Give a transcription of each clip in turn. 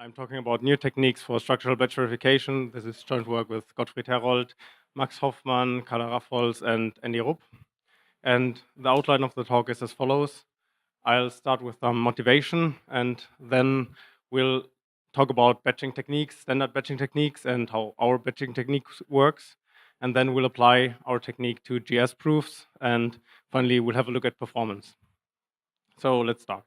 I'm talking about new techniques for structural batch verification. This is joint work with Gottfried Herold, Max Hoffmann, Carla Raffols, and Andy Rupp. And the outline of the talk is as follows. I'll start with some motivation, and then we'll talk about batching techniques, standard batching techniques, and how our batching technique works. And then we'll apply our technique to GS proofs, and finally, we'll have a look at performance. So let's start.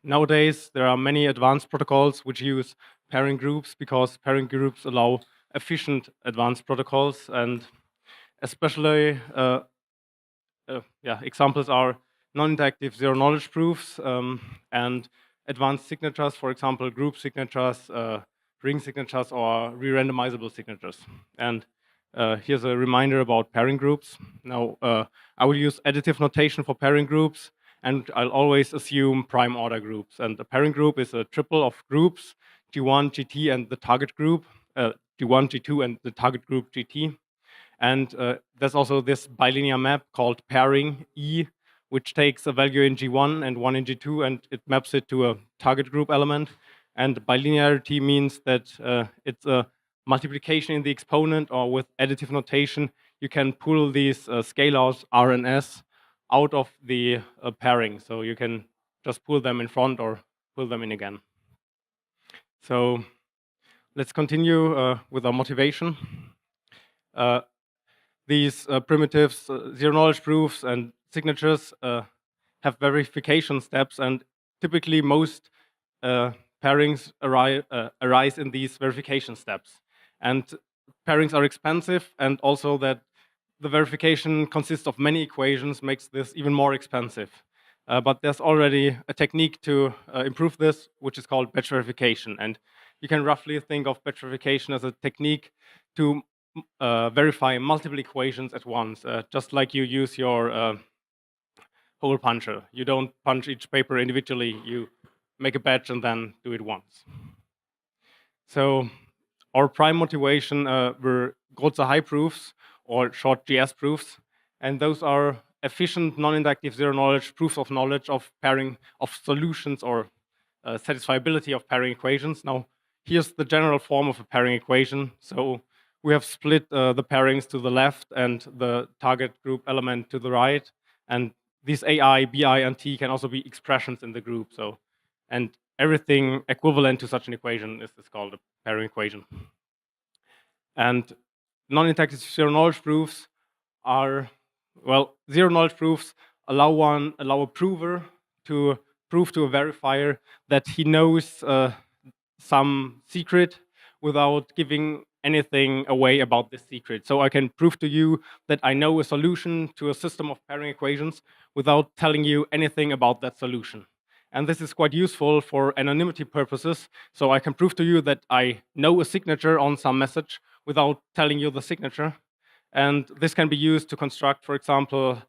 Nowadays, there are many advanced protocols which use pairing groups because pairing groups allow efficient advanced protocols, and especially examples are non-interactive zero-knowledge proofs and advanced signatures, for example, group signatures, ring signatures, or re-randomizable signatures. And here's a reminder about pairing groups. Now, I will use additive notation for pairing groups, and I'll always assume prime order groups. And a pairing group is a triple of groups, G1, GT, and the target group, G1, G2, and the target group GT. And there's also this bilinear map called pairing E, which takes a value in G1 and one in G2, and it maps it to a target group element. And bilinearity means that it's a multiplication in the exponent, or with additive notation, you can pull these scalars R and S out of the pairing. So you can just pull them in front or pull them in again. So let's continue with our motivation. These primitives, zero-knowledge proofs and signatures have verification steps, and typically most pairings arise in these verification steps. And pairings are expensive, and also that the verification consists of many equations makes this even more expensive. But there's already a technique to improve this, which is called batch verification. And you can roughly think of batch verification as a technique to verify multiple equations at once, just like you use your hole puncher. You don't punch each paper individually, you make a batch and then do it once. So our prime motivation were Grotzer high proofs, or short GS proofs, and those are efficient non-inductive zero-knowledge proofs of knowledge of pairing of solutions, or satisfiability of pairing equations. Now, here's the general form of a pairing equation. So we have split the pairings to the left and the target group element to the right, and these AI, BI, and T can also be expressions in the group. So, and everything equivalent to such an equation is called a pairing equation. And non-interactive zero-knowledge proofs are, well, zero-knowledge proofs allow a prover to prove to a verifier that he knows some secret without giving anything away about this secret. So I can prove to you that I know a solution to a system of pairing equations without telling you anything about that solution. And this is quite useful for anonymity purposes. So I can prove to you that I know a signature on some message without telling you the signature. And this can be used to construct, for example,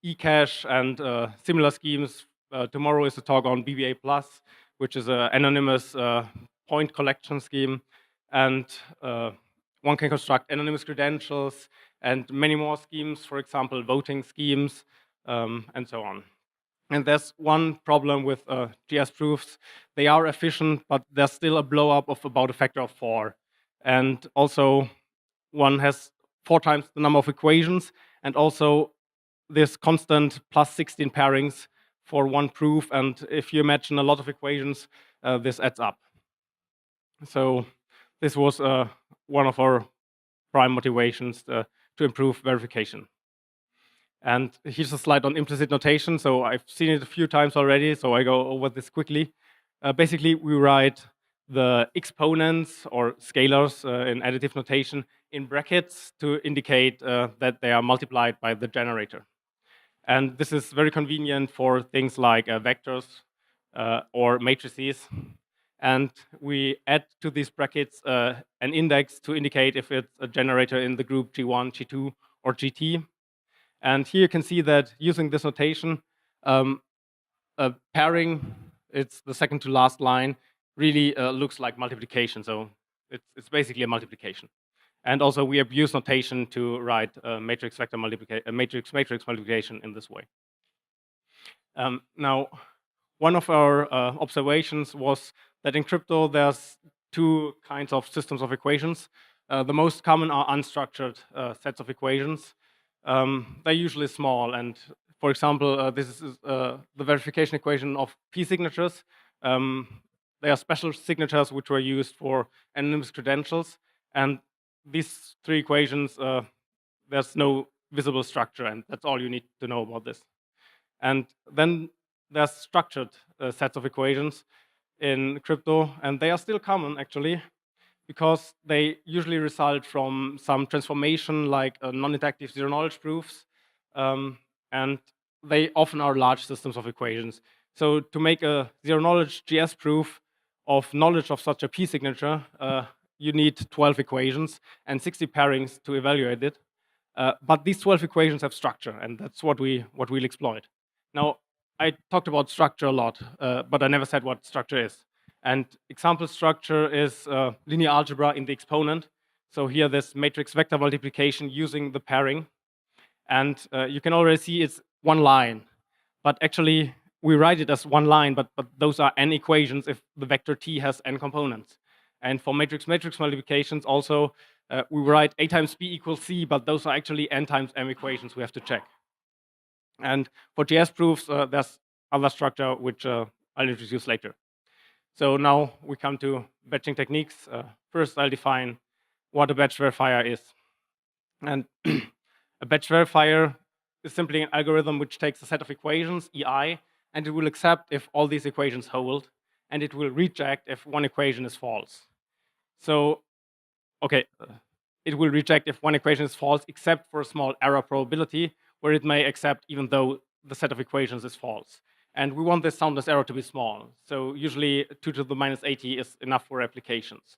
eCache and similar schemes. Tomorrow is a talk on BBA+, which is an anonymous point collection scheme. And one can construct anonymous credentials and many more schemes, for example, voting schemes, and so on. And there's one problem with GS proofs. They are efficient, but there's still a blow-up of about a factor of 4. And also, one has 4 times the number of equations, and also this constant plus 16 pairings for one proof. And if you imagine a lot of equations, this adds up. So this was one of our prime motivations to improve verification. And here's a slide on implicit notation. So I've seen it a few times already, so I go over this quickly. Basically, we write the exponents or scalars in additive notation in brackets to indicate that they are multiplied by the generator. And this is very convenient for things like vectors or matrices. And we add to these brackets an index to indicate if it's a generator in the group G1, G2, or GT. And here you can see that using this notation, a pairing, it's the second to last line, really looks like multiplication. So it's basically a multiplication. And also we abuse notation to write matrix multiplication in this way. Now, one of our observations was that in crypto there's two kinds of systems of equations. The most common are unstructured sets of equations. They're usually small, and for example, this is the verification equation of P signatures. They are special signatures which were used for anonymous credentials, and these three equations, there's no visible structure, and that's all you need to know about this. And then there's structured sets of equations in crypto, and they are still common actually, because they usually result from some transformation like non-interactive zero-knowledge proofs, and they often are large systems of equations. So to make a zero-knowledge GS proof of knowledge of such a P signature, you need 12 equations and 60 pairings to evaluate it. But these 12 equations have structure, and that's what we'll exploit. Now, I talked about structure a lot, but I never said what structure is. And example structure is linear algebra in the exponent. So here, this matrix vector multiplication using the pairing. And you can already see it's one line. But actually, we write it as one line, but those are n equations if the vector t has n components. And for matrix-matrix multiplications also, we write A times B equals C, but those are actually n times m equations we have to check. And for GS proofs, there's other structure which I'll introduce later. So now we come to batching techniques. First, I'll define what a batch verifier is. And a batch verifier is simply an algorithm which takes a set of equations, EI, and it will accept if all these equations hold, and it will reject if one equation is false. So, okay, it will reject if one equation is false, except for a small error probability, where it may accept even though the set of equations is false. And we want this soundness error to be small. So usually 2 to the minus 80 is enough for applications.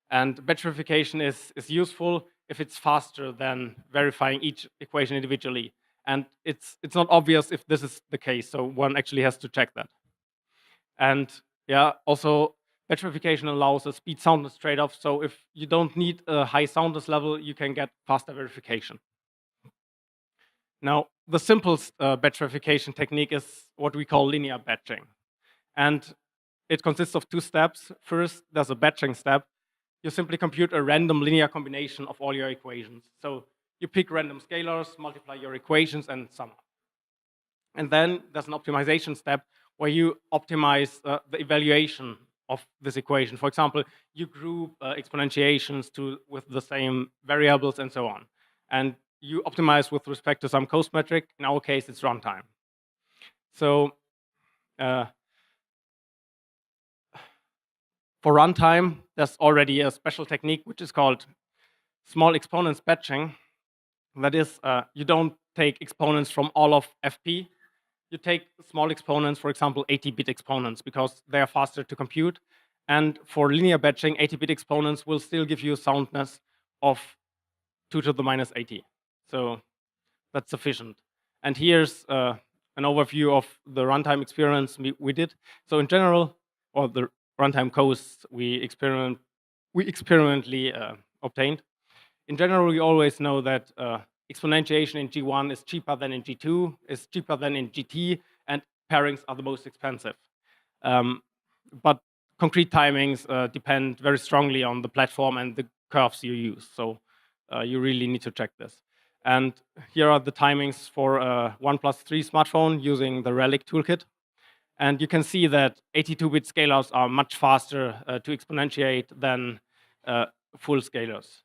And batch verification is useful if it's faster than verifying each equation individually. And it's not obvious if this is the case, so one actually has to check that. And yeah, also batch verification allows a speed soundness trade-off. So if you don't need a high soundness level, you can get faster verification. Now, the simplest batch verification technique is what we call linear batching. And it consists of two steps. First, there's a batching step. You simply compute a random linear combination of all your equations. So you pick random scalars, multiply your equations, and sum up. And then there's an optimization step where you optimize the evaluation of this equation. For example, you group exponentiations with the same variables and so on. And you optimize with respect to some cost metric. In our case, it's runtime. So for runtime, there's already a special technique which is called small exponents batching. That is, you don't take exponents from all of FP. You take small exponents, for example, 80-bit exponents, because they are faster to compute. And for linear batching, 80-bit exponents will still give you a soundness of 2 to the minus 80. So that's sufficient. And here's an overview of the runtime experiments we did. So in general, or the runtime costs we experimentally obtained. In general, we always know that exponentiation in G1 is cheaper than in G2, is cheaper than in GT, and pairings are the most expensive. But concrete timings depend very strongly on the platform and the curves you use. So you really need to check this. And here are the timings for a 1+3 smartphone using the Relic toolkit. And you can see that 82-bit scalars are much faster to exponentiate than full scalars.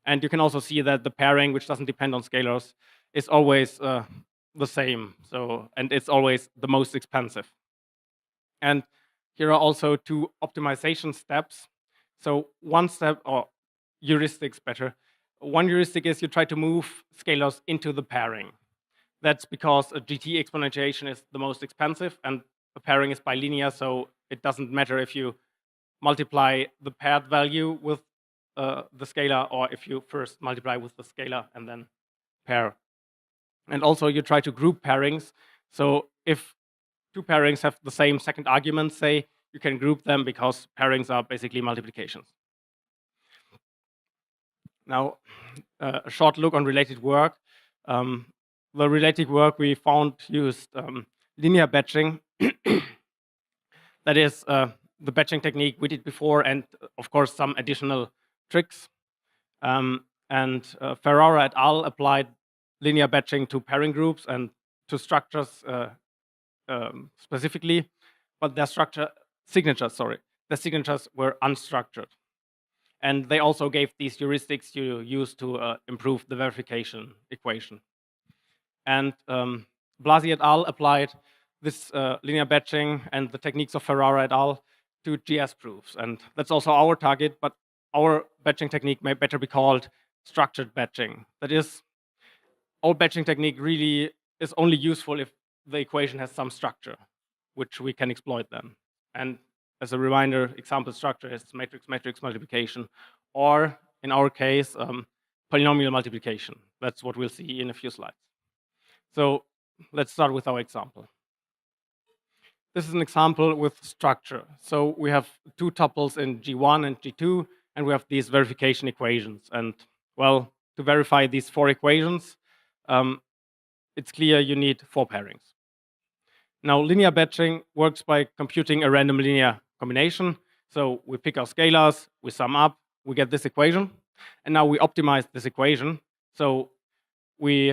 And you can also see that the pairing, which doesn't depend on scalars, is always the same. So, and it's always the most expensive. And here are also two optimization steps. So one step, or heuristics better, one heuristic is you try to move scalars into the pairing. That's because a GT exponentiation is the most expensive, and a pairing is bilinear, so it doesn't matter if you multiply the paired value with the scalar, or if you first multiply with the scalar and then pair. And also you try to group pairings. So if two pairings have the same second argument, say, you can group them because pairings are basically multiplications. Now, a short look on related work. The related work we found used linear batching. That is, the batching technique we did before, and of course some additional tricks. Ferrara et al. Applied linear batching to pairing groups and to structures specifically, but their signatures were unstructured. And they also gave these heuristics you use to improve the verification equation. And Blasi et al. Applied this linear batching and the techniques of Ferrara et al. To GS proofs. And that's also our target, but our batching technique may better be called structured batching. That is, our batching technique really is only useful if the equation has some structure, which we can exploit then. And as a reminder, example structure is matrix-matrix multiplication, or in our case, polynomial multiplication. That's what we'll see in a few slides. So let's start with our example. This is an example with structure. So we have two tuples in G1 and G2, and we have these verification equations. And well, to verify these 4 equations, it's clear you need 4 pairings. Now, linear batching works by computing a random linear combination. So we pick our scalars, we sum up, we get this equation. And now we optimize this equation. So we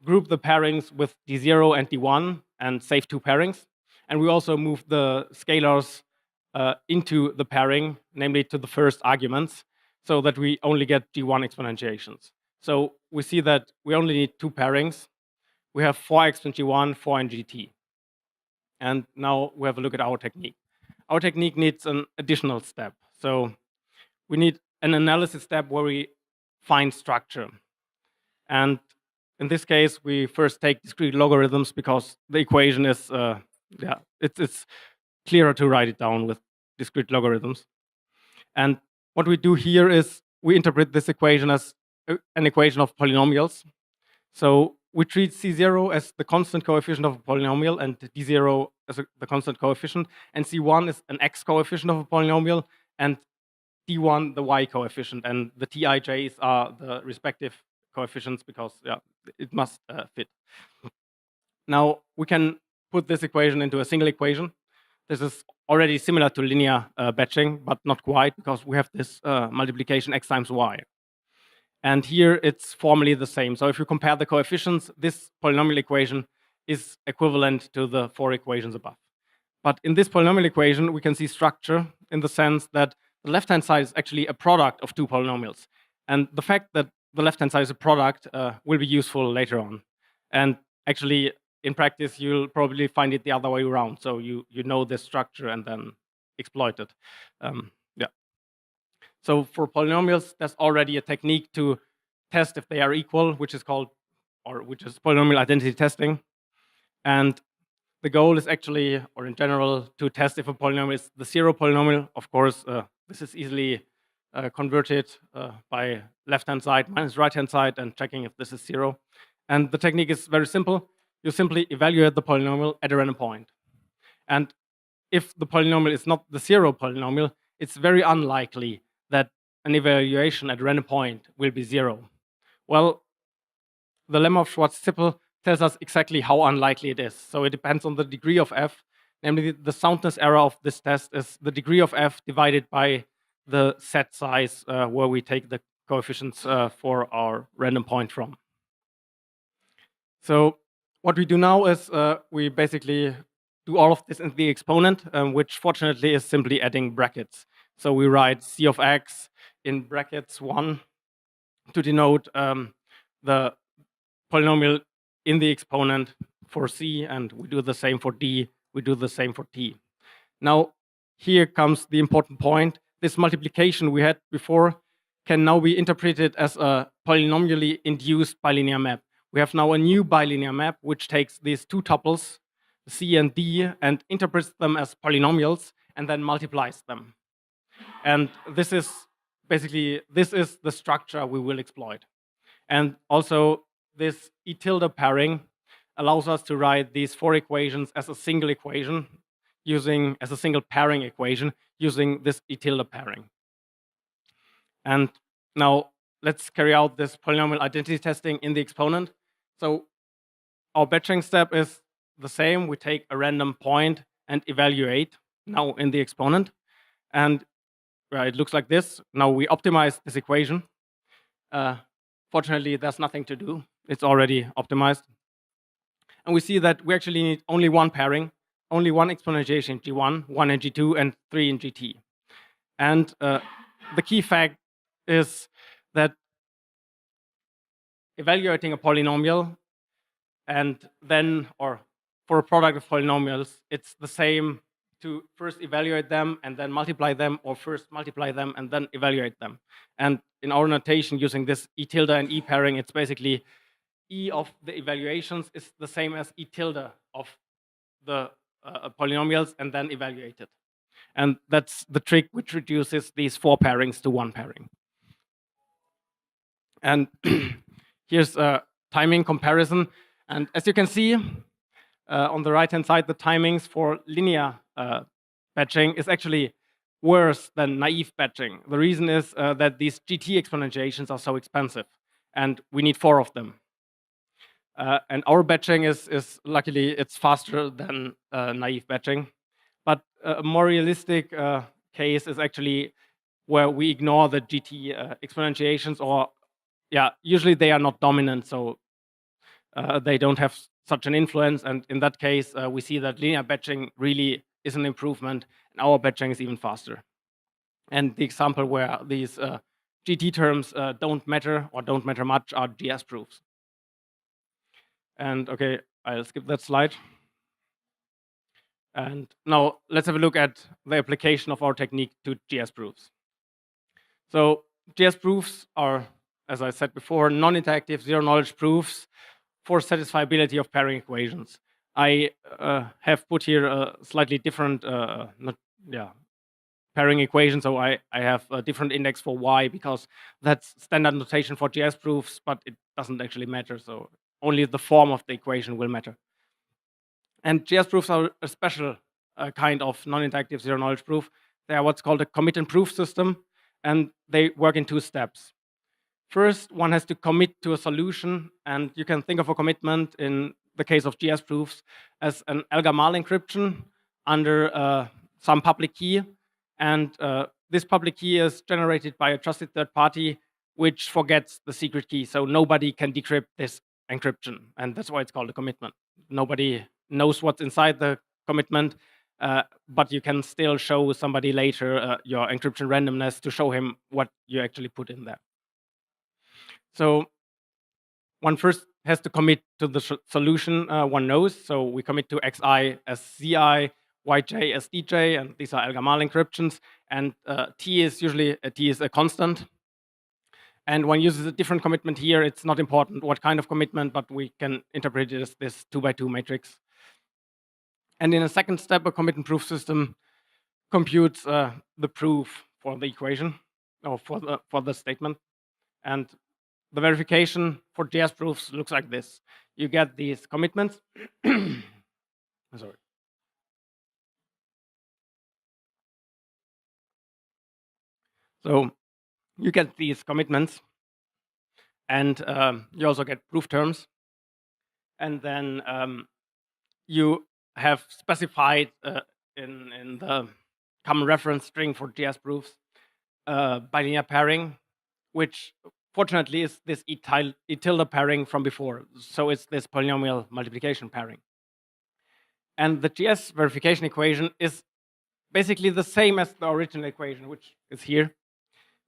group the pairings with D0 and D1 and save 2 pairings. And we also move the scalars into the pairing, namely to the first arguments, so that we only get G1 exponentiations. So we see that we only need 2 pairings. We have 4x in G1, 4 in GT. And now we have a look at our technique. Our technique needs an additional step. So we need an analysis step where we find structure. And in this case, we first take discrete logarithms because the equation is it's clearer to write it down with discrete logarithms. And what we do here is we interpret this equation as an equation of polynomials. So we treat C0 as the constant coefficient of a polynomial and D0 as the constant coefficient, and C1 is an x coefficient of a polynomial, and D1 the y coefficient, and the Tij's are the respective coefficients because it must fit. Now we can put this equation into a single equation. This is already similar to linear batching, but not quite, because we have this multiplication x times y. And here it's formally the same. So if you compare the coefficients, this polynomial equation is equivalent to the 4 equations above. But in this polynomial equation, we can see structure in the sense that the left-hand side is actually a product of 2 polynomials. And the fact that the left-hand side is a product will be useful later on. And actually, in practice, you'll probably find it the other way around. So you know this structure and then exploit it. So for polynomials, there's already a technique to test if they are equal, which is polynomial identity testing. And the goal is actually, or in general, to test if a polynomial is the 0 polynomial. Of course, this is easily converted by left-hand side minus right-hand side and checking if this is 0. And the technique is very simple. You simply evaluate the polynomial at a random point. And if the polynomial is not the 0 polynomial, it's very unlikely that an evaluation at a random point will be 0. Well, the lemma of Schwarz-Zippel tells us exactly how unlikely it is. So it depends on the degree of f. Namely, the soundness error of this test is the degree of f divided by the set size where we take the coefficients for our random point from. So what we do now is we basically do all of this in the exponent, which fortunately is simply adding brackets. So we write c of x in brackets 1 to denote the polynomial in the exponent for c, and we do the same for d, we do the same for t. Now, here comes the important point. This multiplication we had before can now be interpreted as a polynomially induced bilinear map. We have now a new bilinear map which takes these 2 tuples, c and d, and interprets them as polynomials and then multiplies them. And this is basically, this is the structure we will exploit. And also, this E tilde pairing allows us to write these 4 equations as a single equation, as a single pairing equation, using this E tilde pairing. And now, let's carry out this polynomial identity testing in the exponent. So our batching step is the same. We take a random point and evaluate. now in the exponent. And it looks like this. Now we optimize this equation. Fortunately, there's nothing to do. It's already optimized. And we see that we actually need only one pairing, only one exponentiation in G1, one in G2, and 3 in GT. And the key fact is that evaluating a polynomial and then, or for a product of polynomials, it's the same to first evaluate them and then multiply them, or first multiply them and then evaluate them. And in our notation, using this E tilde and E pairing, it's basically E of the evaluations is the same as E tilde of the polynomials and then evaluated. And that's the trick which reduces these 4 pairings to 1 pairing. And here's a timing comparison. And as you can see, on the right-hand side, the timings for linear batching is actually worse than naive batching. The reason is that these GT exponentiations are so expensive, and we need 4 of them. And our batching is luckily, it's faster than naive batching. But a more realistic case is actually where we ignore the GT exponentiations, or usually they are not dominant, so they don't have such an influence. And in that case, we see that linear batching really is an improvement, and our batching is even faster. And the example where these GT terms don't matter or don't matter much are GS proofs. And okay, I'll skip that slide. And now let's have a look at the application of our technique to GS proofs. So GS proofs are, as I said before, non-interactive zero-knowledge proofs for satisfiability of pairing equations. I have put here a slightly different pairing equation, so I have a different index for y, because that's standard notation for GS proofs, but it doesn't actually matter, so only the form of the equation will matter. And GS proofs are a special kind of non-interactive zero-knowledge proof. They are what's called a commit and proof system, and they work in 2 steps. First, one has to commit to a solution, and you can think of a commitment in the case of GS proofs as an Elgamal encryption under some public key. And this public key is generated by a trusted third party, which forgets the secret key, so nobody can decrypt this encryption, and that's why it's called a commitment. Nobody knows what's inside the commitment, but you can still show somebody later your encryption randomness to show him what you actually put in there. So one first has to commit to the solution one knows. So we commit to xi as ci, yj as dj, and these are Elgamal encryptions. And t is usually a constant. And one uses a different commitment here. It's not important what kind of commitment, but we can interpret it as this 2x2 matrix. And in a second step, a commit and proof system computes the proof for the equation, or for the statement. And the verification for GS proofs looks like this. You get these commitments. Sorry. So you get these commitments, and you also get proof terms. And then you have specified in the common reference string for GS proofs bilinear pairing, which fortunately is this E tilde pairing from before. So it's this polynomial multiplication pairing. And the GS verification equation is basically the same as the original equation, which is here.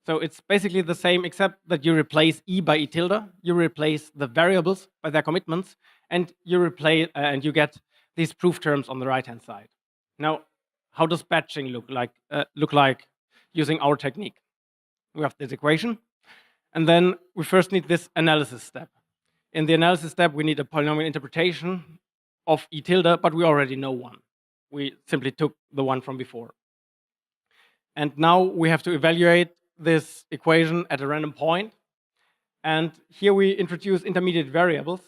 So it's basically the same, except that you replace E by E tilde, you replace the variables by their commitments, and you replace and you get these proof terms on the right-hand side. Now, how does batching look like using our technique? We have this equation, and then we first need this analysis step. In the analysis step, we need a polynomial interpretation of E tilde, but we already know one. We simply took the one from before. And now we have to evaluate this equation at a random point. And here we introduce intermediate variables.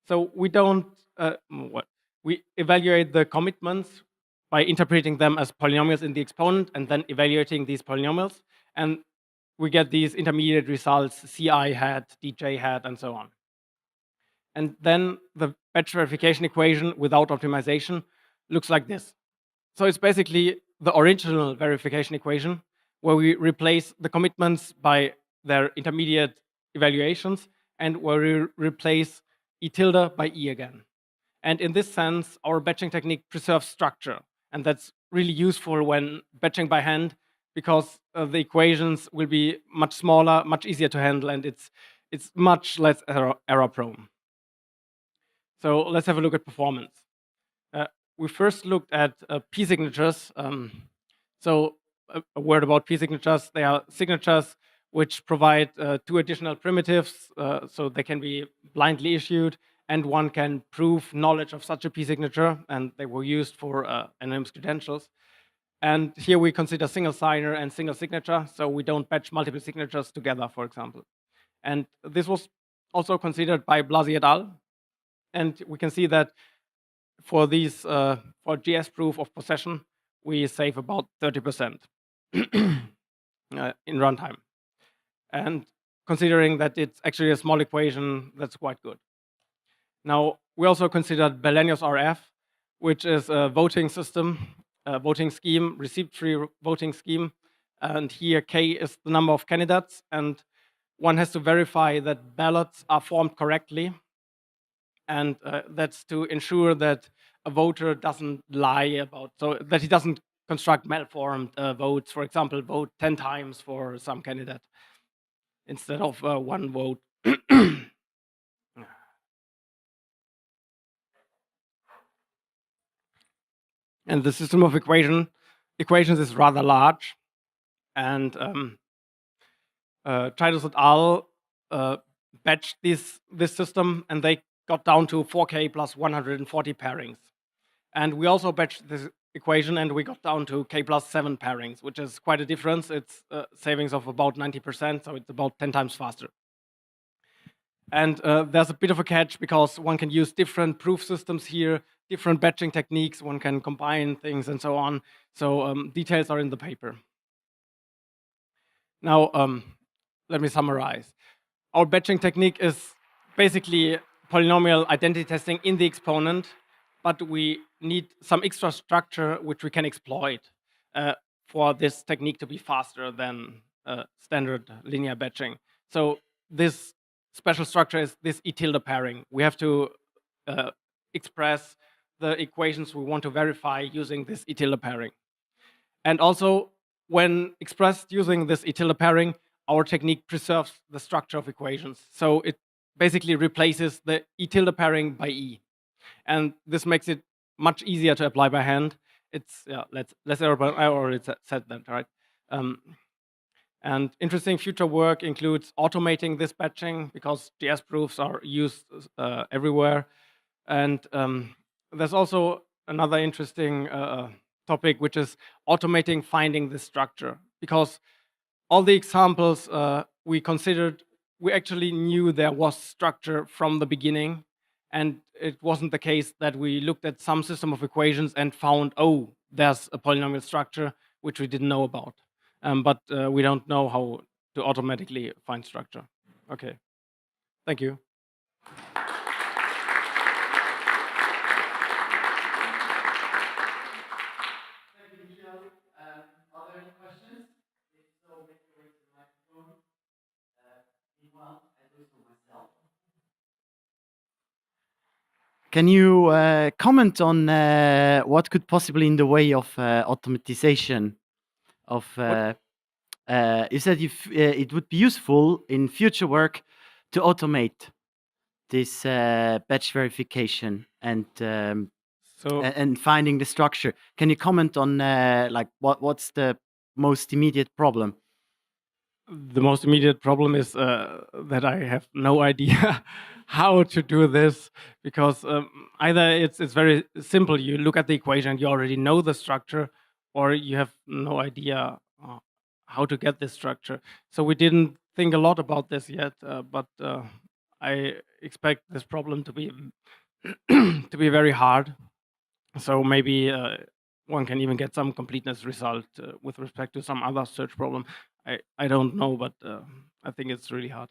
So we don't, we evaluate the commitments by interpreting them as polynomials in the exponent and then evaluating these polynomials. And we get these intermediate results, Ci hat, Dj hat, and so on. And then the batch verification equation without optimization looks like this. So it's basically the original verification equation, where we replace the commitments by their intermediate evaluations, and where we replace E tilde by E again. And in this sense, our batching technique preserves structure. And that's really useful when batching by hand, because the equations will be much smaller, much easier to handle, and it's much less error prone. So let's have a look at performance. We first looked at P signatures. So a word about P signatures. They are signatures which provide 2 additional primitives, so they can be blindly issued, and one can prove knowledge of such a P signature, and they were used for anonymous credentials. And here we consider single signer and single signature, so we don't batch multiple signatures together, for example. And this was also considered by Blasi et al. And we can see that for these, for GS proof of possession, we save about 30% in runtime. And considering that it's actually a small equation, that's quite good. Now, we also considered Bellenius RF, which is a voting system, a voting scheme, receipt-free voting scheme. And here K is the number of candidates, and one has to verify that ballots are formed correctly. And that's to ensure that a voter doesn't lie about, so that he doesn't construct malformed votes, for example, vote 10 times for some candidate instead of 1 vote. And the system of equations is rather large. And Chaidos et al. Batched this system, and they got down to 4K plus 140 pairings. And we also batched this equation, and we got down to K plus 7 pairings, which is quite a difference. It's savings of about 90%, so it's about 10 times faster. And there's a bit of a catch, because one can use different proof systems here, different batching techniques, one can combine things and so on. So details are in the paper. Now, let me summarize. Our batching technique is basically polynomial identity testing in the exponent, but we need some extra structure which we can exploit for this technique to be faster than standard linear batching. So this special structure is this E tilde pairing. We have to express the equations we want to verify using this E tilde pairing. And also, when expressed using this E tilde pairing, our technique preserves the structure of equations. So it basically replaces the E tilde pairing by E. And this makes it much easier to apply by hand. It's less error, but I already said that, right? And interesting future work includes automating this batching, because GS proofs are used everywhere. And there's also another interesting topic, which is automating finding the structure, because all the examples we considered, we actually knew there was structure from the beginning, and it wasn't the case that we looked at some system of equations and found, oh, there's a polynomial structure which we didn't know about. But we don't know how to automatically find structure. Okay, thank you. Are there any questions? If so, make your way to the microphone. Meanwhile, I do it for myself. Can you comment on what could possibly in the way of automatization of? You said if it would be useful in future work to automate this batch verification and finding the structure. Can you comment on like what's the most immediate problem? The most immediate problem is that I have no idea how to do this, because either it's very simple, you look at the equation and you already know the structure, or you have no idea how to get this structure. So we didn't think a lot about this yet, but I expect this problem to be to be very hard. So maybe one can even get some completeness result with respect to some other search problem. I don't know, but I think it's really hard.